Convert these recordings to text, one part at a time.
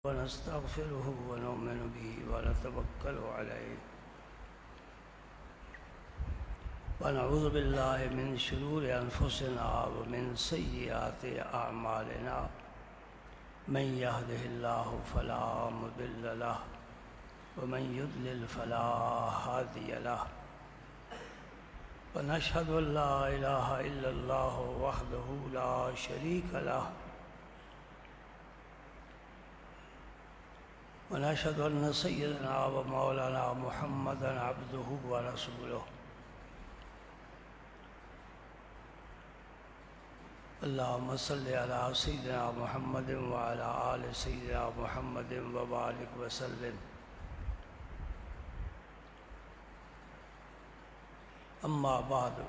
ونستغفره ونؤمن به ونتوكل عليه ونعوذ بالله من شرور أنفسنا ومن سيئات أعمالنا من يهده الله فلا مضل له ومن يضلل فلا هادي له ونشهد أن لا إله إلا الله وحده لا شريك له ونشهد أن سيدنا ومولانا محمدا عبده ورسوله اللهم صل على سيدنا محمد وعلى آل سيدنا محمد وبارك وسلم أما بعد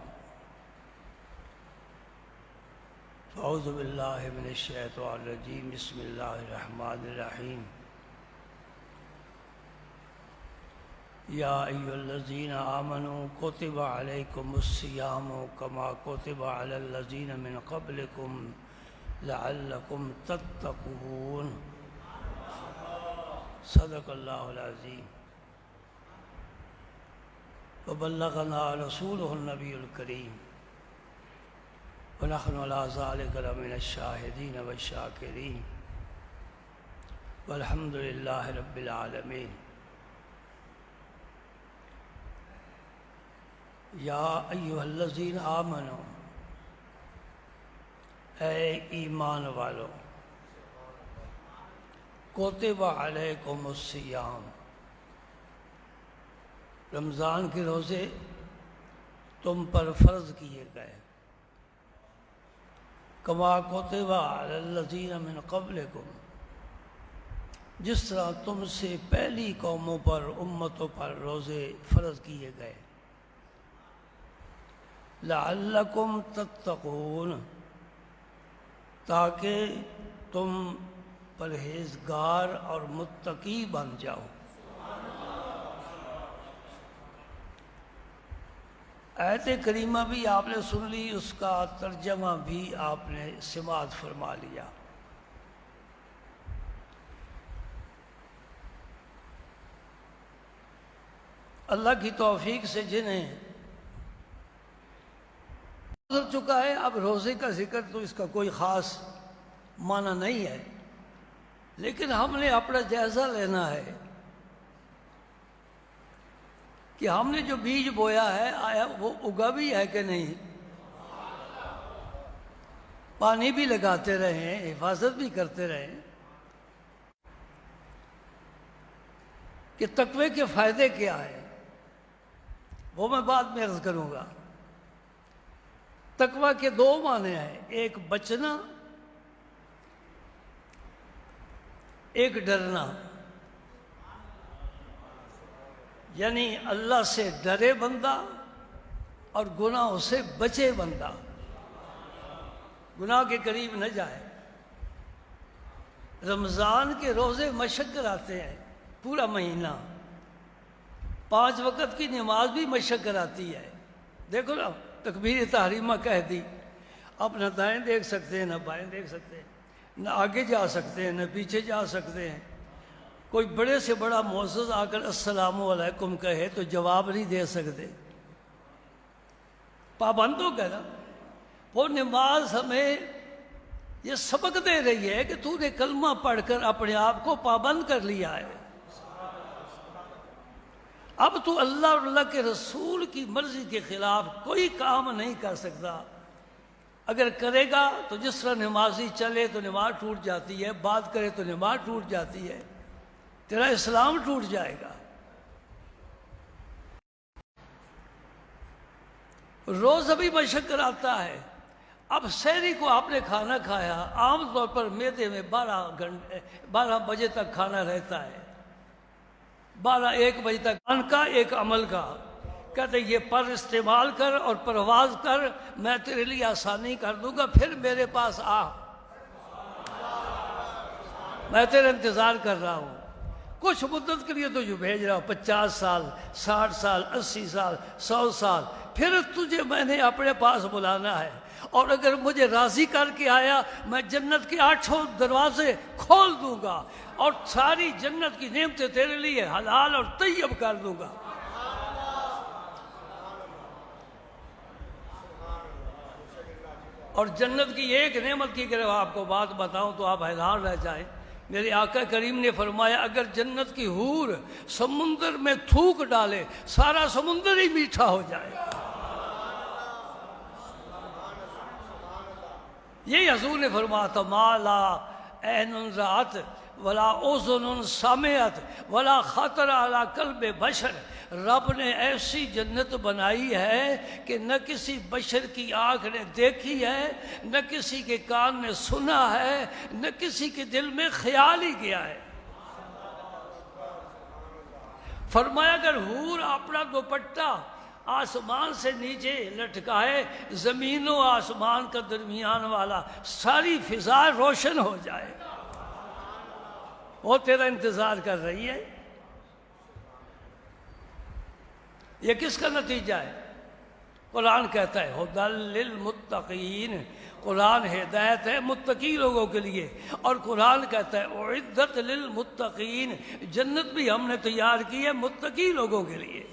فأعوذ بالله من الشيطان الرجيم بسم الله الرحمن الرحيم يا أيها الذين آمنوا كتب عليكم الصيام كما كتب على الذين من قبلكم لعلكم تتقون صدق الله العظيم وبلغنا رسوله النبي الكريم ونحن على ذلك لمن الشاهدين والشاكرين والحمد لله رب العالمين یا ایھا الذین آمنوا اے ایمان والو کتب علیکم الصیام رمضان کے روزے تم پر فرض کیے گئے کما کتب علی الذین من قبلکم جس طرح تم سے پہلی قوموں پر امتوں پر روزے فرض کیے گئے لعلکم تتقون تاکہ تم پرہیزگار اور متقی بن جاؤ آیت کریمہ بھی آپ نے سن لی اس کا ترجمہ بھی آپ نے سماعت فرما لیا اللہ کی توفیق سے جنہیں گزر چکا ہے اب روزے کا ذکر تو اس کا کوئی خاص معنی نہیں ہے لیکن ہم نے اپنا جائزہ لینا ہے کہ ہم نے جو بیج بویا ہے آیا وہ اگا بھی ہے کہ نہیں پانی بھی لگاتے رہیں حفاظت بھی کرتے رہیں کہ تقوی کے فائدے کیا ہے وہ میں بعد میں عرض کروں گا تقوی کے دو معنی ہیں ایک بچنا ایک ڈرنا یعنی اللہ سے ڈرے بندہ اور گناہوں سے بچے بندہ گناہ کے قریب نہ جائے رمضان کے روزے مشق کراتے ہیں پورا مہینہ 5 وقت کی نماز بھی مشق کراتی ہے دیکھو نا تکبیر تحریمہ کہہ دی آپ نہ دائیں دیکھ سکتے ہیں نہ بائیں دیکھ سکتے ہیں نہ آگے جا سکتے ہیں نہ پیچھے جا سکتے ہیں کوئی بڑے سے بڑا معزز آ کر السلام علیکم کہے تو جواب نہیں دے سکتے پابند ہو گئے نا وہ نماز ہمیں یہ سبق دے رہی ہے کہ تو نے کلمہ پڑھ کر اپنے آپ کو پابند کر لیا ہے اب تو اللہ اور اللہ کے رسول کی مرضی کے خلاف کوئی کام نہیں کر سکتا اگر کرے گا تو جس طرح نمازی چلے تو نماز ٹوٹ جاتی ہے بات کرے تو نماز ٹوٹ جاتی ہے تیرا اسلام ٹوٹ جائے گا روز ابھی مشق کراتا ہے اب سحری کو آپ نے کھانا کھایا عام طور پر معدے میں 12 بجے تک کھانا رہتا ہے 12-1 بجے تک ان کا ایک عمل کا کہتے یہ پر استعمال کر اور پرواز کر میں تیرے لیے آسانی کر دوں گا پھر میرے پاس آ میں تیرے انتظار کر رہا ہوں کچھ مدت کے لیے تو جو بھیج رہا ہوں 50 سال 60 سال 80 سال 100 سال پھر تجھے میں نے اپنے پاس بلانا ہے، اور اگر مجھے راضی کر کے آیا میں جنت کے 8 دروازے کھول دوں گا اور ساری جنت کی نعمتیں تیرے لیے حلال اور طیب کر دوں گا۔ اور جنت کی ایک نعمت کی اگر آپ کو بات بتاؤں تو آپ حیران رہ جائیں۔ میرے آقا کریم نے فرمایا اگر جنت کی حور سمندر میں تھوک ڈالے سارا سمندر ہی میٹھا ہو جائے۔ یہی حضور نے فرمایا تھا ما لا عین رأت ولا اذن سمعت ولا خطر علی قلب بشر۔ رب نے ایسی جنت بنائی ہے کہ نہ کسی بشر کی آنکھ نے دیکھی ہے، نہ کسی کے کان نے سنا ہے، نہ کسی کے دل میں خیال ہی گیا ہے۔ فرمایا اگر حور اپنا دوپٹہ آسمان سے نیچے لٹکائے، زمین و آسمان کا درمیان والا ساری فضا روشن ہو جائے، وہ تیرا انتظار کر رہی ہے۔ یہ کس کا نتیجہ ہے؟ قرآن کہتا ہے ھدی للمتقین، قرآن ہدایت ہے متقی لوگوں کے لیے، اور قرآن کہتا ہے اعدت للمتقین، جنت بھی ہم نے تیار کی ہے متقی لوگوں کے لیے،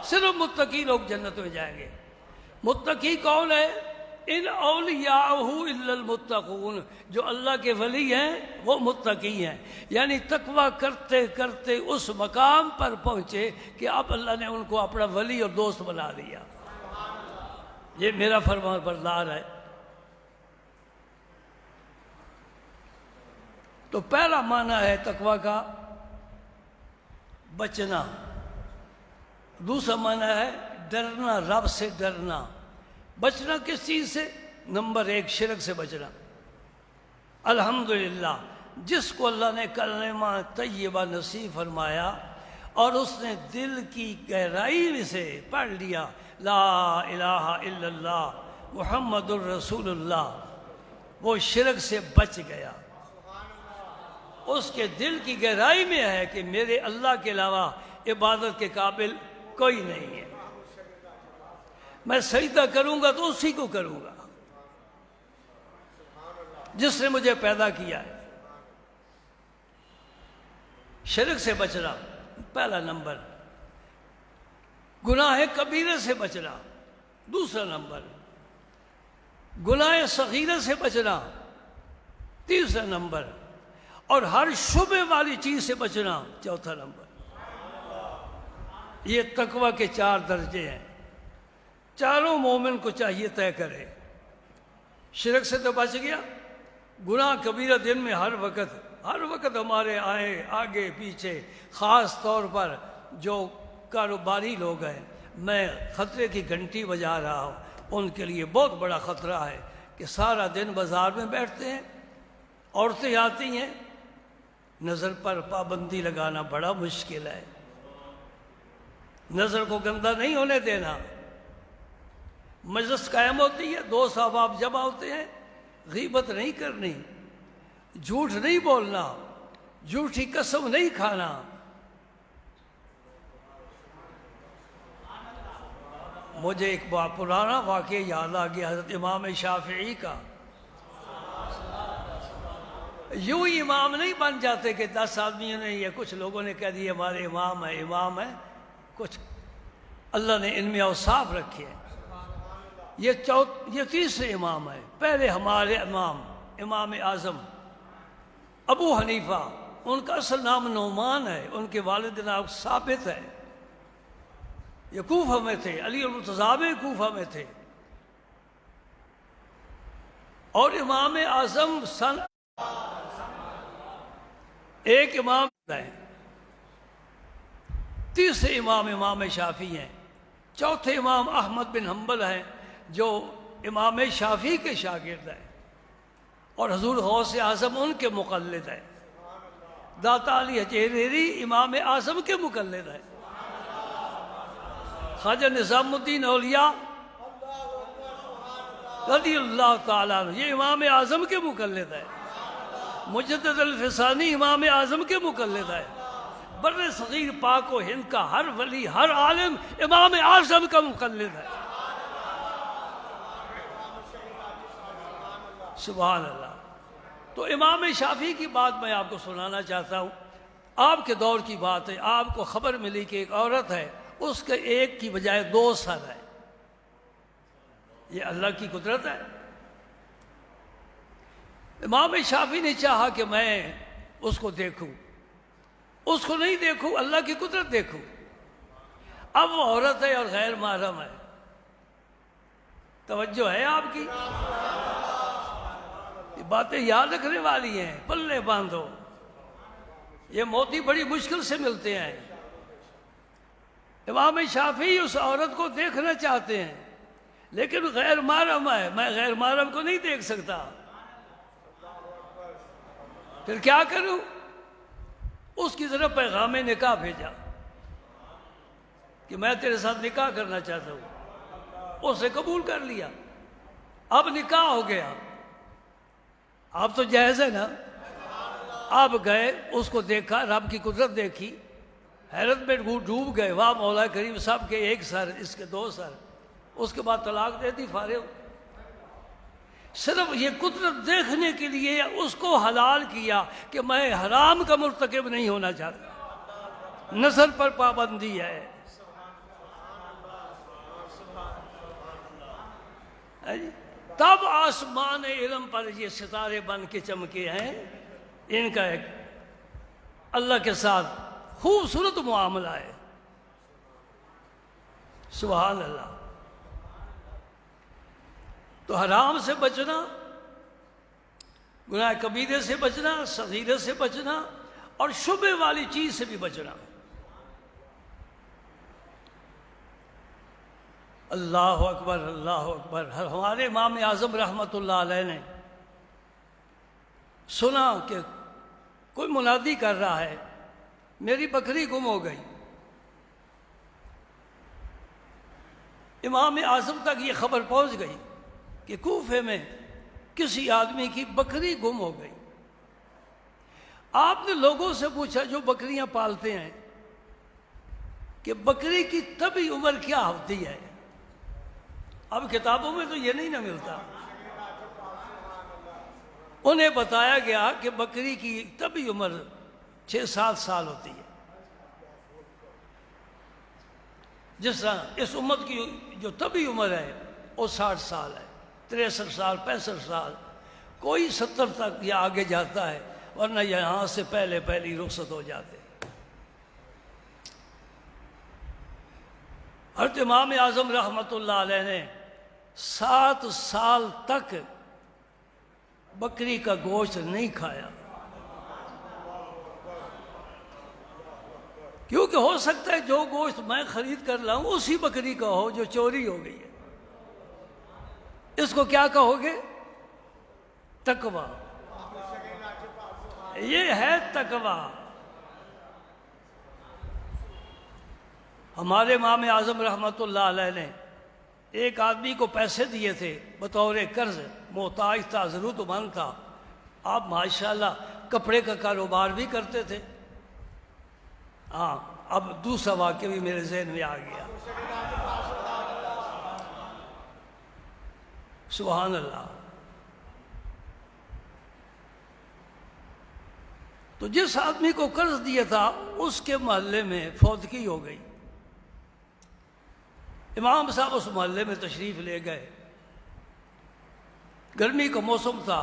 صرف متقی لوگ جنت میں جائیں گے۔ متقی کون ہے؟ ان اولیاءہ الا المتقون، جو اللہ کے ولی ہیں وہ متقی ہیں، یعنی تقوی کرتے کرتے اس مقام پر پہنچے کہ اب اللہ نے ان کو اپنا ولی اور دوست بنا دیا۔ یہ میرا فرمان بردار ہے۔ تو پہلا معنی ہے تقوی کا بچنا، دوسرا معنی ہے ڈرنا، رب سے ڈرنا۔ بچنا کس چیز سے؟ نمبر 1 شرک سے بچنا۔ الحمدللہ جس کو اللہ نے کلمہ طیبہ نصیب فرمایا اور اس نے دل کی گہرائی سے پڑھ لیا لا الہ الا اللہ محمد الرسول اللہ، وہ شرک سے بچ گیا۔ اس کے دل کی گہرائی میں ہے کہ میرے اللہ کے علاوہ عبادت کے قابل کوئی نہیں ہے، میں سجدہ کروں گا تو اسی کو کروں گا جس نے مجھے پیدا کیا ہے۔ شرک سے بچنا پہلا نمبر، گناہ کبیرہ سے بچنا دوسرا نمبر، گناہ صغیرہ سے بچنا تیسرا نمبر، اور ہر شبہ والی چیز سے بچنا چوتھا نمبر۔ یہ تقوی کے 4 درجے ہیں، چاروں مومن کو چاہیے طے کرے۔ شرک سے تو بچ گیا، گناہ کبیرہ دن میں ہر وقت ہمارے آئے آگے پیچھے، خاص طور پر جو کاروباری لوگ ہیں، میں خطرے کی گھنٹی بجا رہا ہوں، ان کے لیے بہت بڑا خطرہ ہے کہ سارا دن بازار میں بیٹھتے ہیں، عورتیں آتی ہیں، نظر پر پابندی لگانا بڑا مشکل ہے، نظر کو گندہ نہیں ہونے دینا۔ مجلس قائم ہوتی ہے، 2 احباب جمع ہوتے ہیں، غیبت نہیں کرنی، جھوٹ نہیں بولنا، جھوٹی قسم نہیں کھانا۔ مجھے ایک بہت پرانا واقعہ یاد آ گیا حضرت امام شافعی کا۔ یوں ہی امام نہیں بن جاتے کہ 10 آدمیوں نے یا کچھ لوگوں نے کہہ دیا ہمارے امام ہے، کچھ اللہ نے ان میں اوصاف رکھے ہیں۔ یہ تیسرے امام ہے۔ پہلے ہمارے امام اعظم ابو حنیفہ، ان کا اصل نام نعمان ہے، ان کے والد نام ثابت ہے، یہ کوفہ میں تھے، علی المرتضیٰ کوفہ میں تھے، اور امام اعظم ایک امام ہے۔ تیسرے امام شافعی ہیں، چوتھے امام احمد بن حنبل ہیں جو امام شافعی کے شاگرد ہیں، اور حضور غوث اعظم ان کے مقلد ہیں، داتا علی حجویری امام اعظم کے مقلد ہیں، خواجہ نظام الدین اولیاء رضی اللہ تعالیٰ عنہ یہ امام اعظم کے مقلد ہیں، مجدد الفسانی امام اعظم کے مقلد ہے، بر صغیر پاک و ہند کا ہر ولی، ہر عالم امام اعظم کا مقلد ہے۔ سبحان اللہ۔ تو امام شافعی کی بات میں آپ کو سنانا چاہتا ہوں۔ آپ کے دور کی بات ہے، آپ کو خبر ملی کہ ایک عورت ہے، اس کے ایک کی بجائے 2 سر ہے۔ یہ اللہ کی قدرت ہے۔ امام شافعی نے چاہا کہ میں اس کو دیکھوں، اس کو نہیں دیکھوں، اللہ کی قدرت دیکھوں۔ اب وہ عورت ہے اور غیر محرم ہے۔ توجہ ہے آپ کی؟ یہ باتیں یاد رکھنے والی ہیں، پلے باندھو۔ یہ موتی بڑی مشکل سے ملتے ہیں۔ امام شافعی اس عورت کو دیکھنا چاہتے ہیں، لیکن غیر محرم ہے، میں غیر محرم کو نہیں دیکھ سکتا۔ پھر کیا کروں؟ اس کی طرف پیغام نکاح بھیجا کہ میں تیرے ساتھ نکاح کرنا چاہتا ہوں۔ اس نے قبول کر لیا، اب نکاح ہو گیا۔ اب تو جائز ہے نا؟ آپ گئے، اس کو دیکھا، رب کی قدرت دیکھی، حیرت میں ڈوب گئے، واہ مولا کریم صاحب کے 1 سر، اس کے 2 سر۔ اس کے بعد طلاق دے دی، فارغ۔ صرف یہ قدرت دیکھنے کے لیے اس کو حلال کیا کہ میں حرام کا مرتکب نہیں ہونا چاہتا۔ نسل پر پابندی ہے۔ تب آسمان علم پر یہ ستارے بن کے چمکے ہیں۔ ان کا ایک اللہ کے ساتھ خوبصورت معاملہ ہے۔ سبحان اللہ۔ تو حرام سے بچنا، گناہ کبیرے سے بچنا، صغیرے سے بچنا، اور شبہ والی چیز سے بھی بچنا۔ اللہ اکبر، اللہ اکبر۔ ہمارے امام اعظم رحمۃ اللہ علیہ نے سنا کہ کوئی منادی کر رہا ہے، میری بکری گم ہو گئی۔ امام اعظم تک یہ خبر پہنچ گئی کہ کوفے میں کسی آدمی کی بکری گم ہو گئی۔ آپ نے لوگوں سے پوچھا جو بکریاں پالتے ہیں کہ بکری کی طبی عمر کیا ہوتی ہے؟ اب کتابوں میں تو یہ نہیں نہ ملتا۔ انہیں بتایا گیا کہ بکری کی طبی عمر 6-7 سال ہوتی ہے۔ جس طرح اس امت کی جو طبی عمر ہے وہ 60 سال ہے، 63 سال، 65 سال، کوئی 70 تک یا آگے جاتا ہے، ورنہ یہاں سے پہلے پہلی رخصت ہو جاتے۔ حضرت امام اعظم رحمۃ اللہ علیہ نے 7 سال تک بکری کا گوشت نہیں کھایا، کیونکہ ہو سکتا ہے جو گوشت میں خرید کر لاؤں اسی بکری کا ہو جو چوری ہو گئی ہے۔ اس کو کیا کہو گے؟ تقویٰ۔ یہ ہے تقویٰ۔ ہمارے امام اعظم رحمۃ اللہ علیہ نے ایک آدمی کو پیسے دیے تھے بطور قرض، محتاج تھا، ضرورت مند تھا۔ آپ ماشاءاللہ کپڑے کا کاروبار بھی کرتے تھے۔ ہاں، اب دوسرا واقعہ بھی میرے ذہن میں آ گیا۔ سبحان اللہ۔ تو جس آدمی کو قرض دیا تھا اس کے محلے میں فوتگی ہو گئی۔ امام صاحب اس محلے میں تشریف لے گئے، گرمی کا موسم تھا،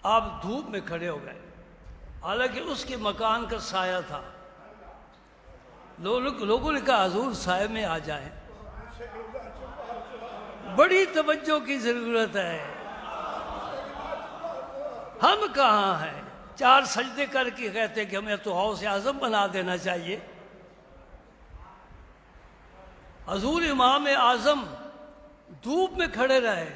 آپ دھوپ میں کھڑے ہو گئے، حالانکہ اس کے مکان کا سایہ تھا۔ لوگوں نے کہا حضور سائے میں آ جائیں، بڑی توجہ کی ضرورت ہے۔ ہم کہاں ہیں؟ 4 سجدے کر کے کہتے کہ ہمیں تو غوث اعظم بنا دینا چاہیے۔ حضور امام اعظم دھوپ میں کھڑے رہے،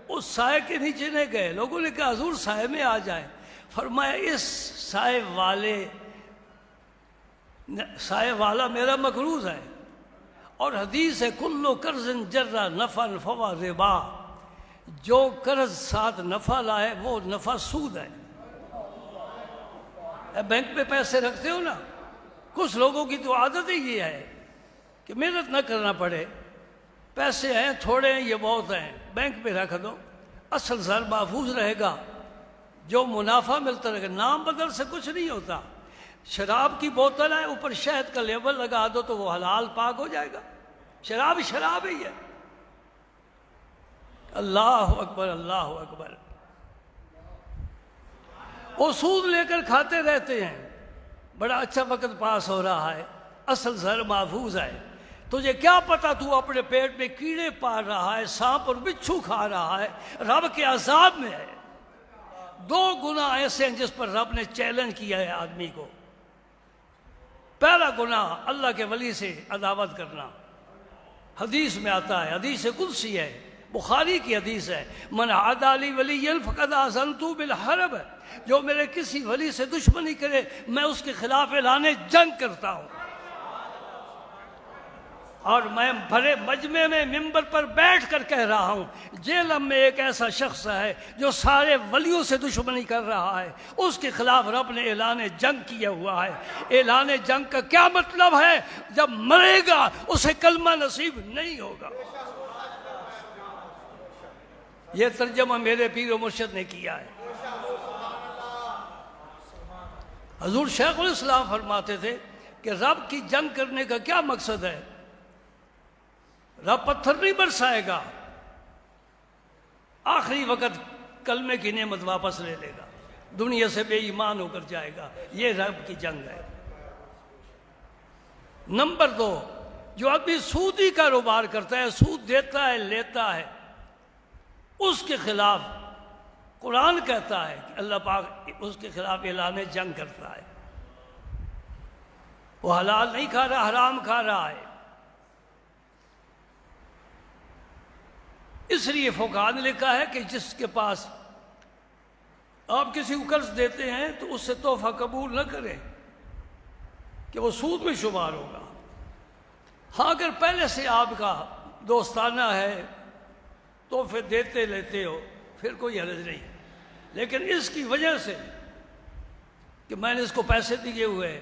اس سائے کے نیچے نہیں گئے۔ لوگوں نے کہا حضور سائے میں آ جائیں، فرمایا اس سائے والا میرا مقروض ہے، اور حدیث ہے کلو قرض جرا نفع فوا ربا، جو قرض ساتھ نفع لائے وہ نفع سود ہے۔ بینک میں پیسے رکھتے ہو نا، کچھ لوگوں کی تو عادت ہی یہ ہے کہ محنت نہ کرنا پڑے، پیسے ہیں تھوڑے ہیں، یہ بہت ہیں، بینک پہ رکھ دو، اصل زر محفوظ رہے گا، جو منافع ملتا رہے گا، نام بدل سے کچھ نہیں ہوتا۔ شراب کی بوتل ہے، اوپر شہد کا لیبل لگا دو تو وہ حلال پاک ہو جائے گا، شراب شراب ہی ہے۔ اللہ اکبر، اللہ اکبر۔ وہ سود لے کر کھاتے رہتے ہیں، بڑا اچھا وقت پاس ہو رہا ہے، اصل زر محفوظ ہے۔ تجھے کیا پتا تو اپنے پیٹ میں کیڑے پال رہا ہے، سانپ اور بچھو کھا رہا ہے، رب کے عذاب میں ہے۔ دو گناہ ایسے ہیں جس پر رب نے چیلنج کیا ہے آدمی کو۔ پہلا گناہ اللہ کے ولی سے عداوت کرنا، حدیث میں آتا ہے، حدیث قدسی ہے، بخاری کی حدیث ہے، من عادی لی ولی فقد آذنت بالحرب، جو میرے کسی ولی سے دشمنی کرے میں اس کے خلاف اعلان جنگ کرتا ہوں۔ اور میں بڑے مجمع میں ممبر پر بیٹھ کر کہہ رہا ہوں، جہلم میں ایک ایسا شخص ہے جو سارے ولیوں سے دشمنی کر رہا ہے، اس کے خلاف رب نے اعلان جنگ کیا ہوا ہے۔ اعلان جنگ کا کیا مطلب ہے؟ جب مرے گا اسے کلمہ نصیب نہیں ہوگا۔ یہ ترجمہ میرے پیر و مرشد نے کیا ہے۔ حضور شیخ الاسلام فرماتے تھے کہ رب کی جنگ کرنے کا کیا مقصد ہے؟ رب پتھر نہیں برسائے گا، آخری وقت کلمے کی نعمت واپس لے لے گا، دنیا سے بے ایمان ہو کر جائے گا۔ یہ رب کی جنگ ہے۔ نمبر 2، جو آدمی سودی کاروبار کرتا ہے، سود دیتا ہے لیتا ہے، اس کے خلاف قرآن کہتا ہے کہ اللہ پاک اس کے خلاف اعلان جنگ کرتا ہے۔ وہ حلال نہیں کھا رہا، حرام کھا رہا ہے۔ اس لیے فقہاء نے لکھا ہے کہ جس کے پاس آپ کسی کو قرض دیتے ہیں تو اس سے تحفہ قبول نہ کریں کہ وہ سود میں شمار ہوگا۔ ہاں اگر پہلے سے آپ کا دوستانہ ہے، تحفے دیتے لیتے ہو، پھر کوئی حرج نہیں، لیکن اس کی وجہ سے کہ میں نے اس کو پیسے دیے ہوئے،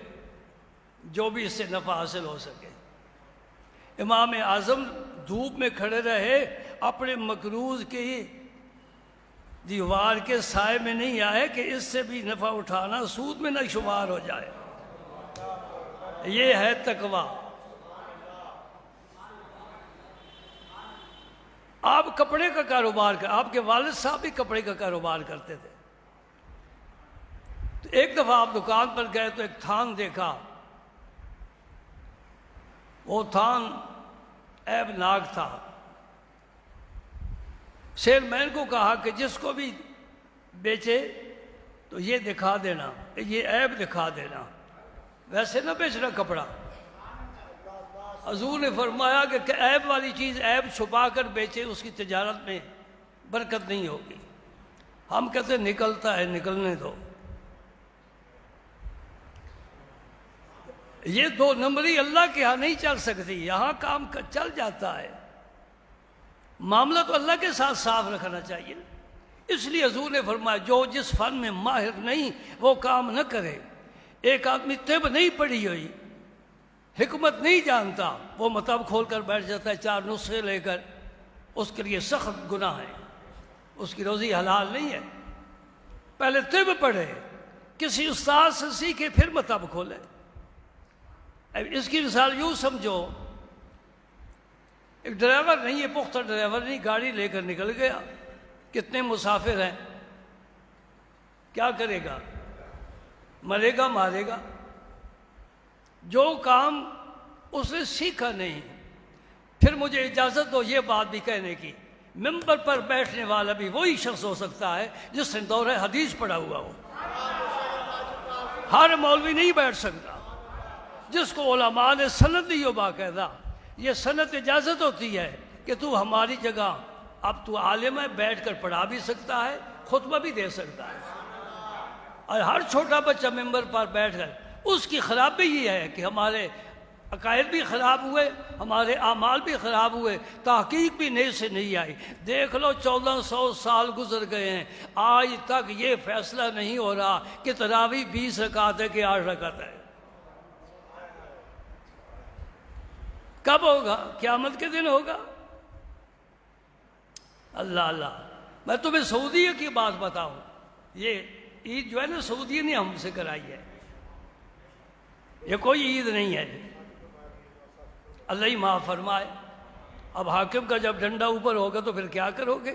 جو بھی اس سے نفع حاصل ہو سکے۔ امام اعظم دھوپ میں کھڑے رہے، اپنے مقروض کی دیوار کے سائے میں نہیں آئے کہ اس سے بھی نفع اٹھانا سود میں نہ شمار ہو جائے۔ یہ ہے تقویٰ۔ آپ کپڑے کا کاروبار کر، آپ کے والد صاحب بھی کپڑے کا کاروبار کرتے تھے، تو ایک دفعہ آپ دکان پر گئے تو ایک تھان دیکھا، وہ تھان عیب ناک تھا۔ سیل مین کو کہا کہ جس کو بھی بیچے تو یہ دکھا دینا، یہ عیب دکھا دینا، ویسے نہ بیچنا کپڑا۔ حضور نے فرمایا کہ عیب والی چیز عیب چھپا کر بیچے، اس کی تجارت میں برکت نہیں ہوگی۔ ہم کہتے نکلتا ہے، نکلنے دو۔ یہ 2 نمبری اللہ کے ہاں نہیں چل سکتی، یہاں کام چل جاتا ہے۔ معاملہ تو اللہ کے ساتھ صاف رکھنا چاہیے۔ اس لیے حضور نے فرمایا جو جس فن میں ماہر نہیں وہ کام نہ کرے۔ ایک آدمی طب نہیں پڑھی ہوئی، حکمت نہیں جانتا، وہ مطب کھول کر بیٹھ جاتا ہے 4 نسخے لے کر، اس کے لیے سخت گناہ ہے، اس کی روزی حلال نہیں ہے۔ پہلے طب پڑھے، کسی استاد سے سیکھے، پھر مطب کھولے۔ اس کی مثال یوں سمجھو، ایک ڈرائیور نہیں ہے، پختہ ڈرائیور نہیں، گاڑی لے کر نکل گیا، کتنے مسافر ہیں، کیا کرے گا؟ مرے گا، مارے گا۔ جو کام اس نے سیکھا نہیں۔ پھر مجھے اجازت دو یہ بات بھی کہنے کی، ممبر پر بیٹھنے والا بھی وہی شخص ہو سکتا ہے جس نے دورہ حدیث پڑھا ہوا ہو۔ ہر مولوی نہیں بیٹھ سکتا۔ جس کو علماء نے سند دی ہو باقاعدہ، یہ سند اجازت ہوتی ہے کہ تو ہماری جگہ، اب تو عالم ہے، بیٹھ کر پڑھا بھی سکتا ہے، خطبہ بھی دے سکتا ہے۔ اور ہر چھوٹا بچہ ممبر پر بیٹھ کر، اس کی خرابی یہ ہے کہ ہمارے عقائد بھی خراب ہوئے، ہمارے اعمال بھی خراب ہوئے، تحقیق بھی نئے سے نہیں آئی۔ دیکھ لو 1400 سال گزر گئے ہیں، آج تک یہ فیصلہ نہیں ہو رہا کہ تراویح 20 رکعت ہے کہ 8 رکعت ہے۔ کب ہوگا؟ قیامت کے دن ہوگا۔ اللہ اللہ، میں تمہیں سعودیہ کی بات بتاؤں، یہ عید جو ہے نا سعودیہ نے ہم سے کرائی ہے، یہ کوئی عید نہیں ہے۔ اللہ ہی معاف فرمائے۔ اب حاکم کا جب ڈنڈا اوپر ہوگا تو پھر کیا کرو گے؟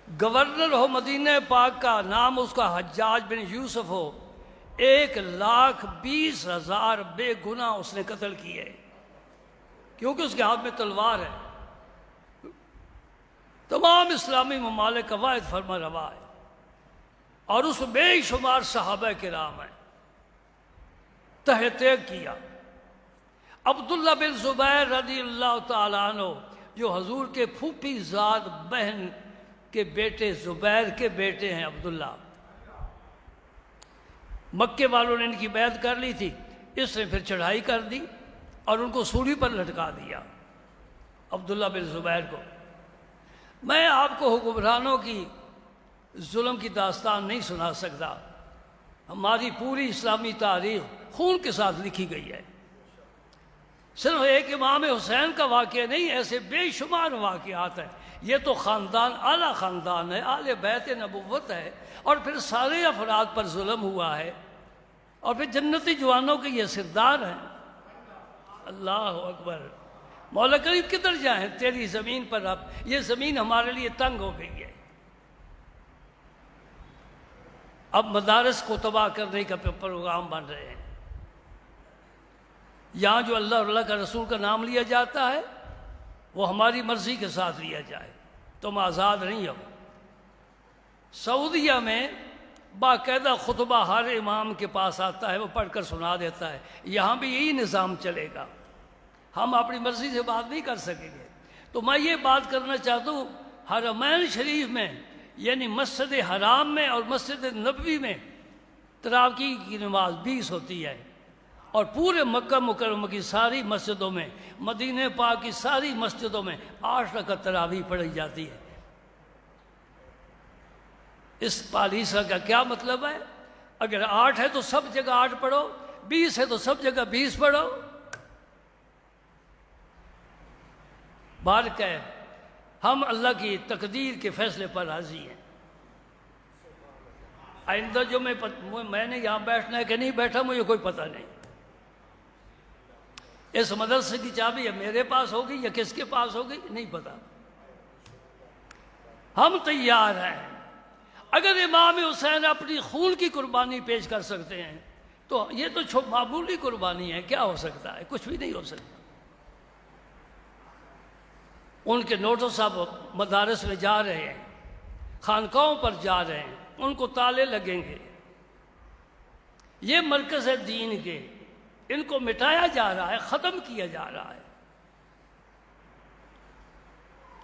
گورنر ہو مدینہ پاک کا، نام اس کا حجاج بن یوسف ہو، 1,20,000 بے گناہ اس نے قتل کیے، کیونکہ اس کے ہاتھ میں تلوار ہے۔ تمام اسلامی ممالک کا واحد فرما روا ہے، اور اس میں بے شمار صحابہ کرام ہیں۔ تحقیق کیا عبداللہ بن زبیر رضی اللہ تعالیٰ عنہ، جو حضور کے پھوپھی زاد بہن کے بیٹے زبیر کے بیٹے ہیں عبداللہ، مکے والوں نے ان کی بیعت کر لی تھی، اس نے پھر چڑھائی کر دی اور ان کو سولی پر لٹکا دیا، عبداللہ بن زبیر کو۔ میں آپ کو حکمرانوں کی ظلم کی داستان نہیں سنا سکتا، ہماری پوری اسلامی تاریخ خون کے ساتھ لکھی گئی ہے۔ صرف ایک امام حسین کا واقعہ نہیں، ایسے بے شمار واقعات ہیں۔ یہ تو خاندان اعلیٰ خاندان ہے، اہل بیت نبوت ہے، اور پھر سارے افراد پر ظلم ہوا ہے، اور پھر جنتی جوانوں کے یہ سردار ہیں۔ اللہ اکبر۔ مولا کریم کدھر جائیں تیری زمین پر؟ اب یہ زمین ہمارے لیے تنگ ہو گئی ہے، اب مدارس کو تباہ کرنے کا پروگرام بن رہے ہیں۔ یہاں جو اللہ اور اللہ کا رسول کا نام لیا جاتا ہے وہ ہماری مرضی کے ساتھ لیا جائے، تم آزاد نہیں ہو۔ سعودیہ میں باقاعدہ خطبہ ہر امام کے پاس آتا ہے، وہ پڑھ کر سنا دیتا ہے۔ یہاں بھی یہی نظام چلے گا، ہم اپنی مرضی سے بات نہیں کر سکیں گے۔ تو میں یہ بات کرنا چاہتا ہوں، حرمین شریف میں یعنی مسجد حرام میں اور مسجد نبوی میں تراویح کی نماز 20 ہوتی ہے، اور پورے مکہ مکرمہ کی ساری مسجدوں میں، مدینہ پاک کی ساری مسجدوں میں 8 رکعت تراویح پڑھی جاتی ہے۔ اس پالیسا کا کیا مطلب ہے؟ اگر 8 ہے تو سب جگہ 8 پڑھو، 20 ہے تو سب جگہ 20 پڑھو۔ بارکہ ہم اللہ کی تقدیر کے فیصلے پر راضی ہیں۔ آئندہ جو میں نے یہاں بیٹھنا ہے کہ نہیں بیٹھا مجھے کوئی پتہ نہیں۔ اس مدرسے کی چابی ہے میرے پاس ہوگی یا کس کے پاس ہوگی نہیں پتہ۔ ہم تیار ہیں، اگر امام حسین اپنی خون کی قربانی پیش کر سکتے ہیں تو یہ تو معمولی قربانی ہے، کیا ہو سکتا ہے؟ کچھ بھی نہیں ہو سکتا۔ ان کے نوٹس اب مدارس میں جا رہے ہیں، خانقاہوں پر جا رہے ہیں، ان کو تالے لگیں گے۔ یہ مرکز ہے دین کے، ان کو مٹایا جا رہا ہے، ختم کیا جا رہا ہے۔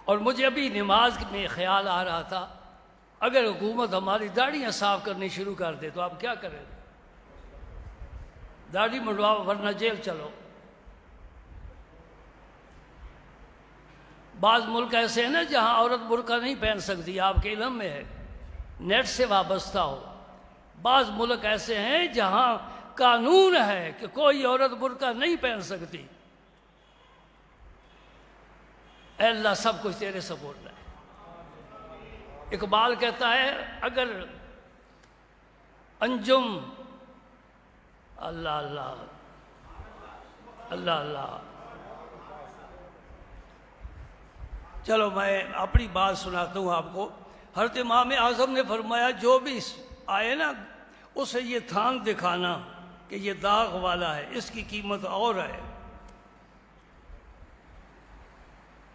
اور مجھے ابھی نماز میں خیال آ رہا تھا، اگر حکومت ہماری داڑھیاں صاف کرنی شروع کر دے تو آپ کیا کریں؟ داڑھی منڈواؤ ورنہ جیل چلو۔ بعض ملک ایسے ہیں نا جہاں عورت برقع نہیں پہن سکتی، آپ کے علم میں ہے، نیٹ سے وابستہ ہو۔ بعض ملک ایسے ہیں جہاں قانون ہے کہ کوئی عورت برقع نہیں پہن سکتی۔ اے اللہ سب کچھ تیرے سپورٹ ہے۔ اقبال کہتا ہے اگر انجم، اللہ اللہ اللہ اللہ۔ چلو میں اپنی بات سناتا ہوں آپ کو۔ حضرت امام اعظم نے فرمایا جو بھی آئے نا اسے یہ تھان دکھانا کہ یہ داغ والا ہے، اس کی قیمت اور ہے۔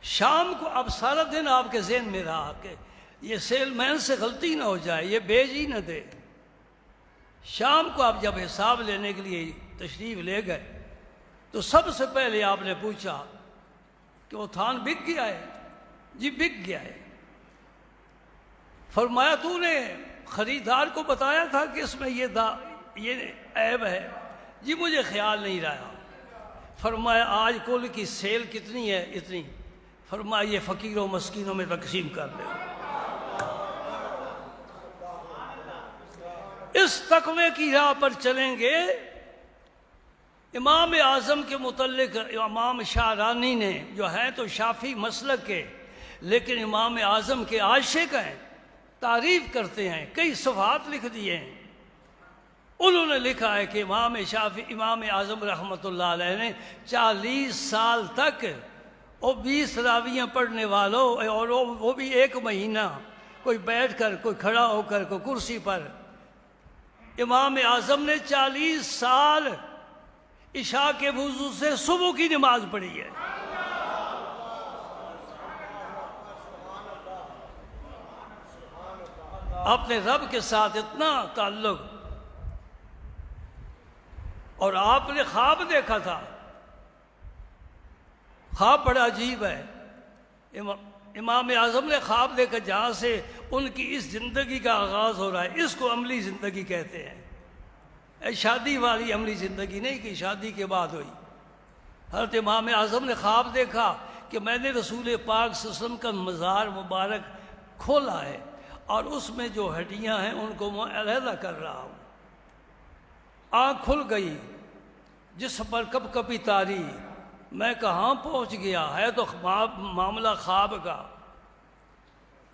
شام کو اب سارا دن آپ کے ذہن میں رہا کہ یہ سیل مین سے غلطی نہ ہو جائے، یہ بیچ ہی نہ دے۔ شام کو آپ جب حساب لینے کے لیے تشریف لے گئے تو سب سے پہلے آپ نے پوچھا کہ وہ تھان بک گیا ہے؟ جی بک گیا ہے۔ فرمایا تو نے خریدار کو بتایا تھا کہ اس میں یہ عیب ہے؟ جی مجھے خیال نہیں رہا۔ فرمایا آج کل کی سیل کتنی ہے؟ اتنی۔ فرمایا یہ فقیروں مسکینوں میں تقسیم کر دے۔ اس تقوی کی راہ پر چلیں گے امام اعظم کے متعلق امام شاہرانی نے جو ہیں تو شافعی مسلک کے، لیکن امام اعظم کے عاشق ہیں، تعریف کرتے ہیں، کئی صفحات لکھ دیے ہیں۔ انہوں نے لکھا ہے کہ امام اعظم رحمۃ اللہ علیہ نے 40 سال تک وہ 20 تراویحیں پڑھنے والوں، اور وہ بھی 1 مہینہ، کوئی بیٹھ کر، کوئی کھڑا ہو کر، کوئی کرسی پر، امام اعظم نے 40 سال عشاء کے وضو سے صبح کی نماز پڑھی ہے۔ اپنے رب کے ساتھ اتنا تعلق، اور آپ نے خواب دیکھا تھا، خواب بڑا عجیب ہے۔ امام اعظم نے خواب دیکھا جہاں سے ان کی اس زندگی کا آغاز ہو رہا ہے، اس کو عملی زندگی کہتے ہیں، شادی والی عملی زندگی نہیں کہ شادی کے بعد ہوئی۔ حضرت امام اعظم نے خواب دیکھا کہ میں نے رسول پاک صلی اللہ علیہ وسلم کا مزار مبارک کھولا ہے، اور اس میں جو ہڈیاں ہیں ان کو میں علیحدہ کر رہا ہوں۔ آنکھ کھل گئی، جسم پر کپ کپی تاری، میں کہاں پہنچ گیا ہے، تو معاملہ خواب کا۔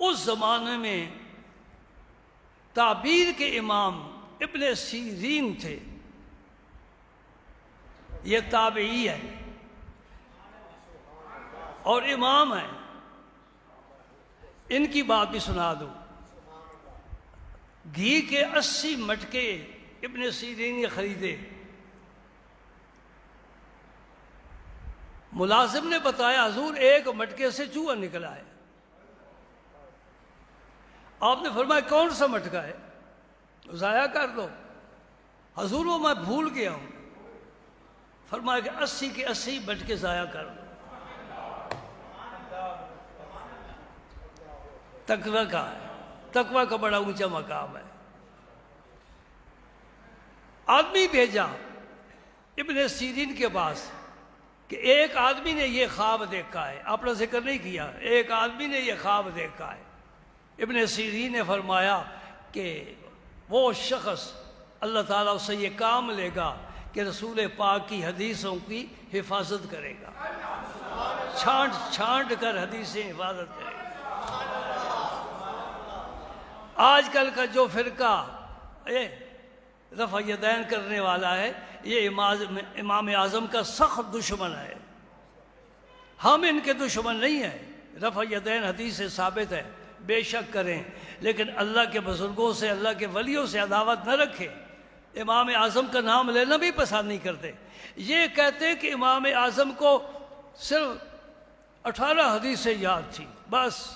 اس زمانے میں تعبیر کے امام ابن سیرین تھے، یہ تابعی ہے اور امام ہیں، ان کی بات بھی سنا دوں۔ گھی کے 80 مٹکے ابن سیرین نے خریدے۔ ملازم نے بتایا حضور 1 مٹکے سے چوہا نکلا ہے۔ آپ نے فرمایا کون سا مٹکا ہے؟ ضائع کر دو۔ حضور وہ میں بھول گیا ہوں۔ فرمایا کہ 80 کے 80 مٹکے ضائع کر دو۔ تقوی کا ہے، تقوی کا بڑا اونچا مقام ہے۔ آدمی بھیجا ابن سیرین کے پاس کہ ایک آدمی نے یہ خواب دیکھا ہے، آپ نے ذکر نہیں کیا، ایک آدمی نے یہ خواب دیکھا ہے۔ ابن سیرین نے فرمایا کہ وہ شخص اللہ تعالیٰ اسے یہ کام لے گا کہ رسول پاک کی حدیثوں کی حفاظت کرے گا، چھانٹ چھانٹ کر حدیثیں حفاظت کرے گا۔ آج کل کا جو فرقہ رفع یدین کرنے والا ہے، یہ امام اعظم کا سخت دشمن ہے۔ ہم ان کے دشمن نہیں ہیں، رفع یدین حدیث سے ثابت ہے، بے شک کریں، لیکن اللہ کے بزرگوں سے، اللہ کے ولیوں سے عداوت نہ رکھیں۔ امام اعظم کا نام لینا بھی پسند نہیں کرتے۔ یہ کہتے کہ امام اعظم کو صرف 18 حدیثیں یاد تھی بس،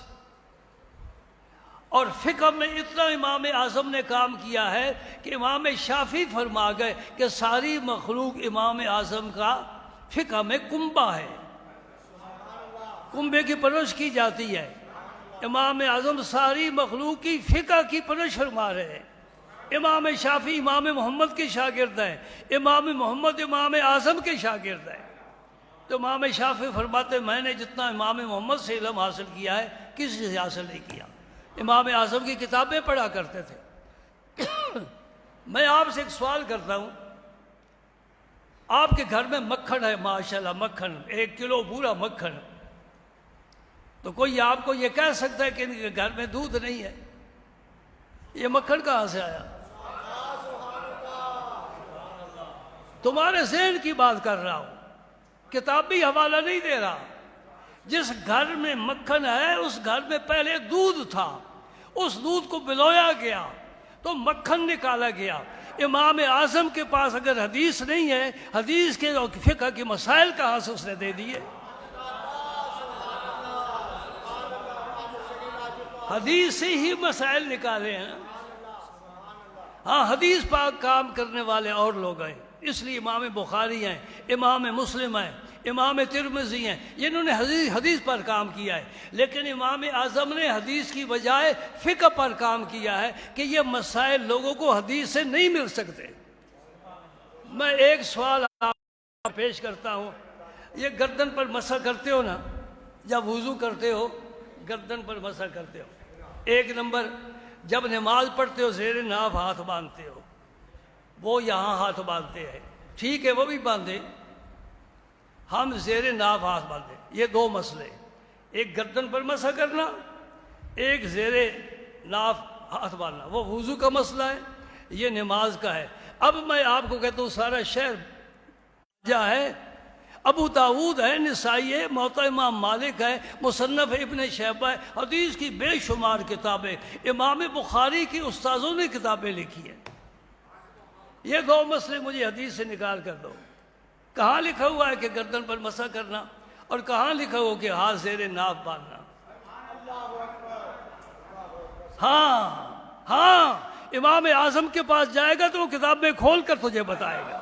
اور فقہ میں اتنا امام اعظم نے کام کیا ہے کہ امام شافعی فرما گئے کہ ساری مخلوق امام اعظم کا فقہ میں کنبہ ہے، کنبے کی پرورش کی جاتی ہے۔ امام اعظم ساری مخلوق کی فقہ کی پرورش فرما رہے ہیں۔ امام شافعی امام محمد کے شاگرد ہیں، امام محمد امام اعظم کے شاگرد ہیں۔ تو امام شافعی فرماتے میں نے جتنا امام محمد سے علم حاصل کیا ہے کسی سے حاصل نہیں کیا۔ امام اعظم کی کتابیں پڑھا کرتے تھے۔ میں آپ سے ایک سوال کرتا ہوں، آپ کے گھر میں مکھن ہے، ماشاءاللہ مکھن، 1 کلو پورا مکھن، تو کوئی آپ کو یہ کہہ سکتا ہے کہ ان کے گھر میں دودھ نہیں ہے؟ یہ مکھن کہاں سے آیا؟ تمہارے ذہن کی بات کر رہا ہوں، کتابی حوالہ نہیں دے رہا۔ جس گھر میں مکھن ہے اس گھر میں پہلے دودھ تھا، اس دودھ کو بلویا گیا تو مکھن نکالا گیا۔ امام اعظم کے پاس اگر حدیث نہیں ہے، حدیث کے اور فقہ کے مسائل کہاں سے اس نے دے دیے؟ حدیث سے ہی مسائل نکالے ہیں۔ ہاں، حدیث پاک کام کرنے والے اور لوگ ہیں، اس لیے امام بخاری ہیں، امام مسلم ہیں، امام ترمذی ہیں، جنہوں نے حدیث پر کام کیا ہے۔ لیکن امام اعظم نے حدیث کی بجائے فقہ پر کام کیا ہے کہ یہ مسائل لوگوں کو حدیث سے نہیں مل سکتے۔ میں ایک سوال آپ پیش کرتا ہوں، یہ گردن پر مسح کرتے ہو نا، جب وضو کرتے ہو گردن پر مسح کرتے ہو۔ 1 نمبر، جب نماز پڑھتے ہو زیر ناف ہاتھ باندھتے ہو، وہ یہاں ہاتھ باندھتے ہیں، ٹھیک ہے وہ بھی باندھے، ہم زیر ناف ہاتھ باندھے، یہ دو مسئلے، ایک گردن پر مسح کرنا، ایک زیر ناف ہاتھ باندھنا، وہ وضو کا مسئلہ ہے، یہ نماز کا ہے۔ اب میں آپ کو کہتا ہوں سارا شہر جا ہے، ابو داؤد ہے، نسائی ہے، موطا امام مالک ہے، مصنف ابن شیبہ ہے، حدیث کی بے شمار کتابیں، امام بخاری کی استاذوں نے کتابیں لکھی ہیں۔ یہ دو مسئلے مجھے حدیث سے نکال کر دو، کہاں لکھا ہوا ہے کہ گردن پر مسح کرنا، اور کہاں لکھا ہوا کہ ہاتھ زیر ناف باندھنا؟ ہاں امام اعظم کے پاس جائے گا تو وہ کتاب میں کھول کر تجھے بتائے گا۔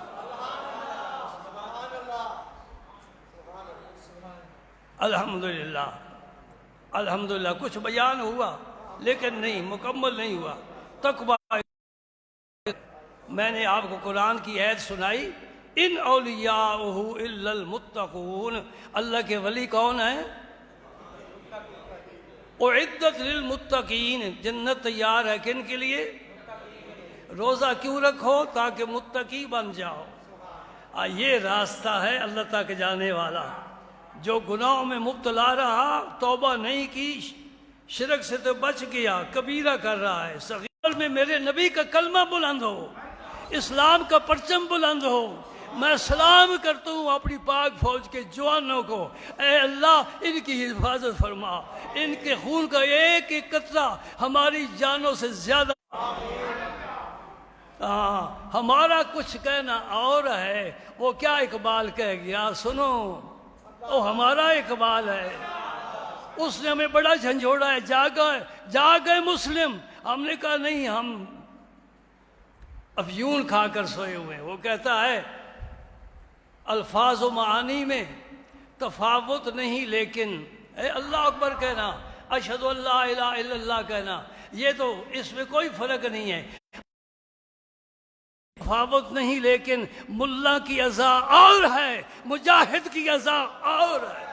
الحمدللہ کچھ بیان ہوا لیکن نہیں، مکمل نہیں ہوا۔ تقویٰ، میں نے آپ کو قرآن کی آیت سنائی، ان اولیاءہ الا المتقون، اللہ کے ولی کون ہیں؟ اعدت للمتقین، جنت تیار ہے کن کے لیے؟ روزہ کیوں رکھو؟ تاکہ متقی بن جاؤ۔ یہ راستہ ہے اللہ تک جانے والا۔ جو گناہوں میں مبتلا رہا، توبہ نہیں کی، شرک سے تو بچ گیا، کبیرہ کر رہا ہے، صغیر میں میرے نبی کا کلمہ بلند ہو، اسلام کا پرچم بلند ہو، میں سلام کرتا ہوں اپنی پاک فوج کے جوانوں کو، اے اللہ ان کی حفاظت فرما، ان کے خون کا ایک ایک قطرہ ہماری جانوں سے زیادہ۔ ہمارا کچھ کہنا اور ہے، وہ کیا اقبال کہہ گیا سنو، وہ ہمارا اقبال ہے، اس نے ہمیں بڑا جھنجھوڑا ہے، جاگ گئے مسلم، ہم نے کہا نہیں، ہم افیون کھا کر سوئے ہوئے ہیں۔ وہ کہتا ہے الفاظ و معانی میں تفاوت نہیں، لیکن اے اللہ اکبر کہنا، اشہد ان لا الہ الا اللہ کہنا، یہ تو اس میں کوئی فرق نہیں ہے، تفاوت نہیں، لیکن ملا کی اذا اور ہے، مجاہد کی اذا اور ہے۔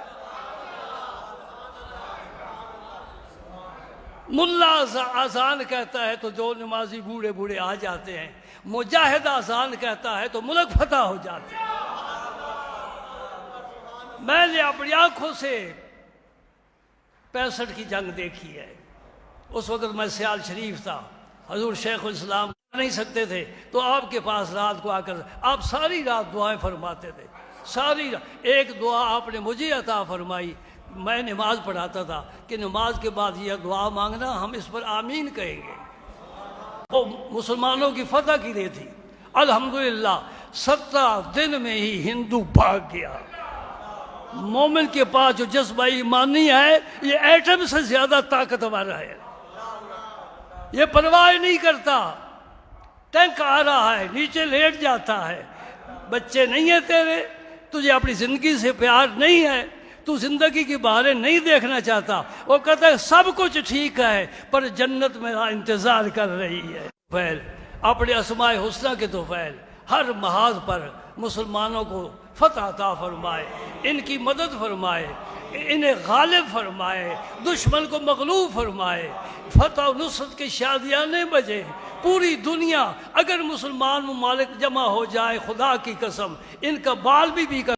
ملا اذان کہتا ہے تو جو نمازی بوڑھے بوڑھے آ جاتے ہیں، مجاہد اذان کہتا ہے تو ملک فتح ہو جاتے ہیں۔ میں نے اپنی آنکھوں سے 65 کی جنگ دیکھی ہے، اس وقت میں سیال شریف تھا، حضور شیخ الاسلام نہیں سکتے تھے تو آپ کے پاس رات کو آ کر آپ ساری رات دعائیں فرماتے تھے، ساری رات ایک دعا آپ نے مجھے عطا فرمائی، میں نماز پڑھاتا تھا کہ نماز کے بعد یہ دعا مانگنا، ہم اس پر آمین کہیں گے، وہ مسلمانوں کی فتح کی دے تھی۔ الحمدللہ 17 دن میں ہی ہندو بھاگ گیا۔ مومن کے پاس جو جذبہ ایمانی ہے یہ ایٹم سے زیادہ طاقتور ہے، یہ پرواہ نہیں کرتا، ٹینک آ رہا ہے نیچے لیٹ جاتا ہے، بچے نہیں ہیں تیرے، تجھے اپنی زندگی سے پیار نہیں ہے، تو زندگی کی بہاریں نہیں دیکھنا چاہتا، وہ کہتا ہے سب کچھ ٹھیک ہے پر جنت میرا انتظار کر رہی ہے۔ فیل اپنے اسماء حسنہ کے توفیل ہر محاذ پر مسلمانوں کو فتح عطا فرمائے، ان کی مدد فرمائے، انہیں غالب فرمائے، دشمن کو مغلوب فرمائے، فتح و نصرت کے شادیانے بجے پوری دنیا۔ اگر مسلمان ممالک جمع ہو جائے، خدا کی قسم ان کا بال بھی کر